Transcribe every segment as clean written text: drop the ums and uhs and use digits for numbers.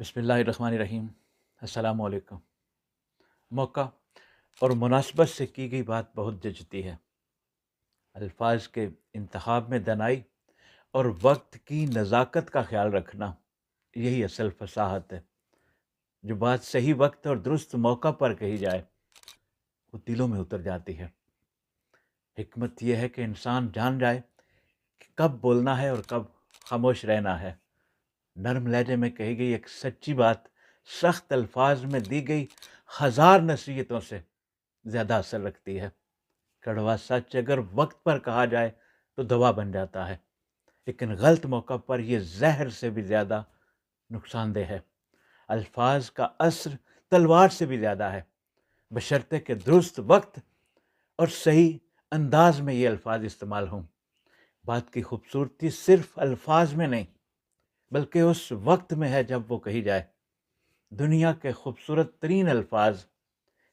بسم اللہ الرحمن الرحیم۔ السلام علیکم۔ موقع اور مناسبت سے کی گئی بات بہت جچتی ہے۔ الفاظ کے انتخاب میں دنائی اور وقت کی نزاکت کا خیال رکھنا، یہی اصل فصاحت ہے۔ جو بات صحیح وقت اور درست موقع پر کہی جائے وہ دلوں میں اتر جاتی ہے۔ حکمت یہ ہے کہ انسان جان جائے کہ کب بولنا ہے اور کب خاموش رہنا ہے۔ نرم لہجے میں کہی گئی ایک سچی بات سخت الفاظ میں دی گئی 1000 نصیحتوں سے زیادہ اثر رکھتی ہے۔ کڑوا سچ اگر وقت پر کہا جائے تو دوا بن جاتا ہے، لیکن غلط موقع پر یہ زہر سے بھی زیادہ نقصان دہ ہے۔ الفاظ کا اثر تلوار سے بھی زیادہ ہے، بشرطے کہ درست وقت اور صحیح انداز میں یہ الفاظ استعمال ہوں۔ بات کی خوبصورتی صرف الفاظ میں نہیں بلکہ اس وقت میں ہے جب وہ کہی جائے۔ دنیا کے خوبصورت ترین الفاظ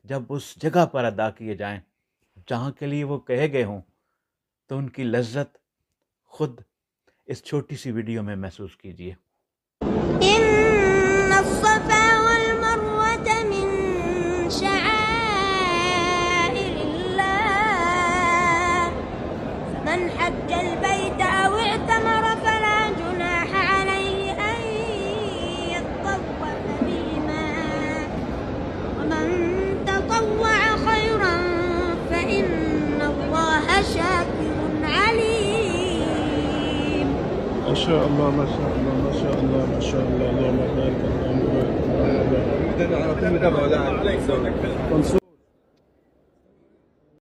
جب اس جگہ پر ادا کیے جائیں جہاں کے لیے وہ کہے گئے ہوں تو ان کی لذت خود اس چھوٹی سی ویڈیو میں محسوس کیجیے۔ إن الصفا والمروة من شعائر الله فمن حج البيت أو اعتمر فلا جناح عليه أن يطوف بهما ومن تطوع خيرا فإن الله شاكر عليم. ما شاء الله ما شاء الله ما شاء الله ما شاء الله اللهم بارك اللهم بارك. منصور